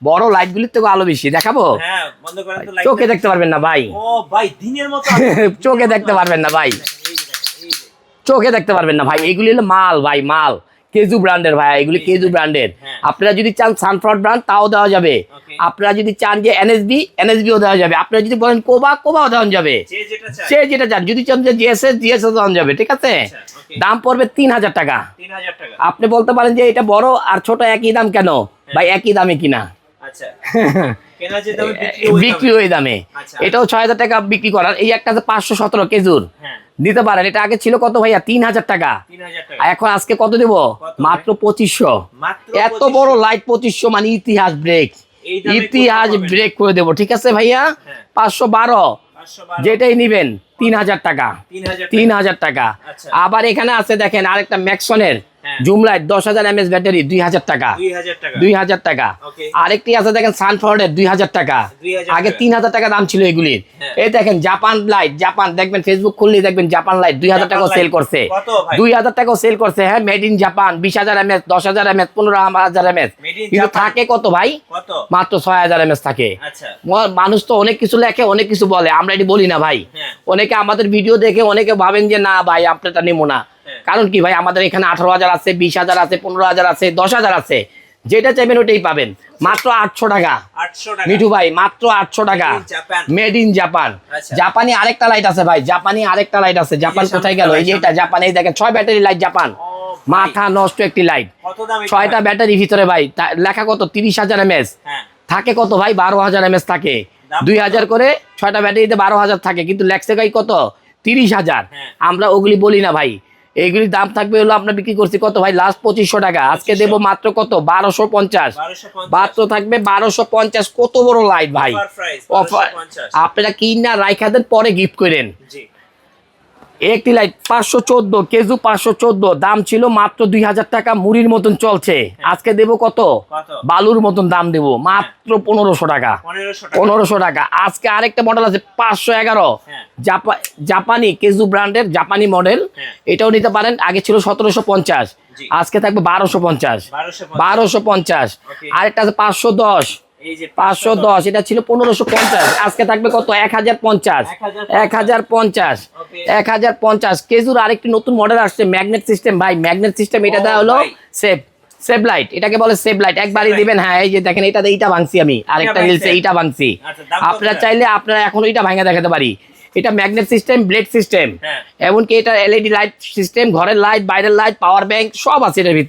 বড় লাইট গুলির থেকে আলো বেশি দেখাবো। হ্যাঁ বন্ধ করেন তো লাইট। চোখে দেখতে পারবেন না ভাই। ও ভাই দিনের মতো চোখে দেখতে পারবেন না ভাই, এই যে দেখেন, এই যে। চোখে দেখতে পারবেন না ভাই। এগুলি হলো মাল ভাই, মাল কেজু ব্র্যান্ডের ভাই, এগুলি কেজু ব্র্যান্ডের। হ্যাঁ। আপনারা যদি চান সানফ্লাওয়ার ব্র্যান্ড তাও দেওয়া যাবে, আপনারা যদি চান যে এনএসবিও দেওয়া যাবে, আপনারা যদি বলেন কোবাও দেওয়া যাবে, যে যেটা চাই। সে যেটা চান। যদি চান যে জিএসএস দেওয়া যাবে, ঠিক আছে। আচ্ছা, ওকে। দাম পড়বে 3000 টাকা। 3000 টাকা। আপনি বলতে পারেন যে এটা বড় আর ছোট একই দাম কেন, ভাই একই দামে কিনা। আচ্ছা কেনা যে দামে বিক্রি ওই দামে। আচ্ছা। এটাও 6000 টাকা বিক্রি করার। এই একটা আছে 517 কেজুর, হ্যাঁ নিতে পারেন। এটা আগে ছিল কত ভাইয়া, 3000 টাকা। 3000 টাকা। আর এখন আজকে কত দেব, মাত্র 2500। মাত্র এত বড় লাইট 2500 মানে ইতিহাস ব্রেক, এই দামে ইতিহাস কোথাও পাবেন না। ব্রেক করে দেবো, ঠিক আছে ভাইয়া। হ্যাঁ। 512 512 যেটাই নিবেন 3000 টাকা। 3000 3000 টাকা। আচ্ছা। আবার এখানে আছে দেখেন আরেকটা ম্যাক্সনের হ্যাঁ। জুম লাইট 10000 এমএস ব্যাটারি 2000 টাকা। 2000 টাকা। 2000 টাকা। ওকে। আরেকটি আছে দেখেন সানফ্লাওয়ারের 2000 টাকা। 2000 আগে টাকা। 3000 টাকা দাম ছিল এগুলির। হ্যাঁ। এই দেখেন জাপান লাইট, জাপান দেখবেন ফেসবুক খুললেই দেখবেন জাপান লাইট 2000 টাকা সেল করছে। কত ভাই? 2000 টাকা সেল করছে। হ্যাঁ, made in Japan. 20000 MS, 10000 MS, 15000 MS. Made in কিন্তু Japan। থাকে কত ভাই, কত? মাত্র 6000 এমএস থাকে। আচ্ছা মানুষ তো অনেক কিছু লেখে, অনেক কিছু বলে, আমরা এটি বলি না ভাই। হ্যাঁ। অনেকে আমাদের ভিডিও দেখে অনেকে ভাবেন যে না ভাই আপনারটা নেবো না। হ্যাঁ। কারণ কি ভাই, আমাদের এখানে 18000 আছে, 20000 আছে, 15000 আছে, 10000 আছে। যেটা চাইবেন ওটাই পাবেন মাত্র 800 টাকা। 800 টাকা। মিঠু ভাই মাত্র 800 টাকা। Made in Japan। Made in Japan. আচ্ছা। জাপানি আরেকটা লাইট আছে ভাই, জাপানি আরেকটা লাইট আছে। জাপান সামনে কোথায় গেল? এই যে এটা জাপান, এই দেখেন 6 ব্যাটারি লাইট জাপান। ও ভাই, মাথা নষ্ট একটি লাইট। কত দাম এটা 6টা ভাই? ব্যাটারি ভিতরে ভাই, লেখা কত 30000 এমএস। হ্যাঁ থাকে কত ভাই, 12000 এমএস থাকে। দাম 2000 করে 6টা ব্যাটারিতে 12000 থাকে, কিন্তু লেখছে ভাই কত 30000। হ্যাঁ। আমরা ওগুলি বলি না ভাই। এইগুলির দাম থাকবে হলো, আমরা বিক্রি করছি কত ভাই, লাস্ট 2500 টাকা। আজকে দেবো মাত্র কত, 1250। 1250। মাত্র থাকবে 1250। কত বড় লাইট ভাই, Offer price, অফার। 1250 আপনারা কিনা রাইখা দেন, পরে গিফট করেন। জি একটি লাইট 514 কেজু, 514 দাম ছিল মাত্র 2000 টাকা। মুড়ির মতন চলছে। আজকে দেবো কত, কত? বালুর মতন দাম দেবো মাত্র 1500 টাকা। 1500 টাকা। 1500 টাকা। আজকে আরেকটা মডেল আছে 511 হ্যাঁ। জাপানি কেজু ব্র্যান্ডের জাপানি মডেল। হ্যাঁ। এটাও নিতে পারেন। আগে ছিল 1750, জি। আজকে থাকবে 1250। 1250। ওকে। আরেকটা আছে 510, এই যে 510 এটা ছিল 1550, আজকে থাকবে কত 1050। 1050। ওকে। 1050 কেজুর আরেকটি নতুন মডেল আসছে, ম্যাগনেট সিস্টেম ভাই। ম্যাগনেট সিস্টেম এটা ও দেওয়া হলো ভাই। সেভ লাইট, এটাকে বলে সেভ লাইট। একবারই light। দিবেন। হ্যাঁ, এই যে দেখেন এইটা ভাঙছি আমি, আরেকটা রিলসে ভাঙছেন? এইটা ভাঙছি। আচ্ছা, দাম কত আপনারা টাকা? চাইলে আপনারা এখন এইটা ভাঙা দেখাতে পারি। এটা ম্যাগনেট সিস্টেম, ব্লেড সিস্টেম, হ্যাঁ। এমনকি এটা এলইডি লাইট সিস্টেম, ঘরের লাইট, বাইরের লাইট, পাওয়ার ব্যাংক সব আছে এটার ভিতরে।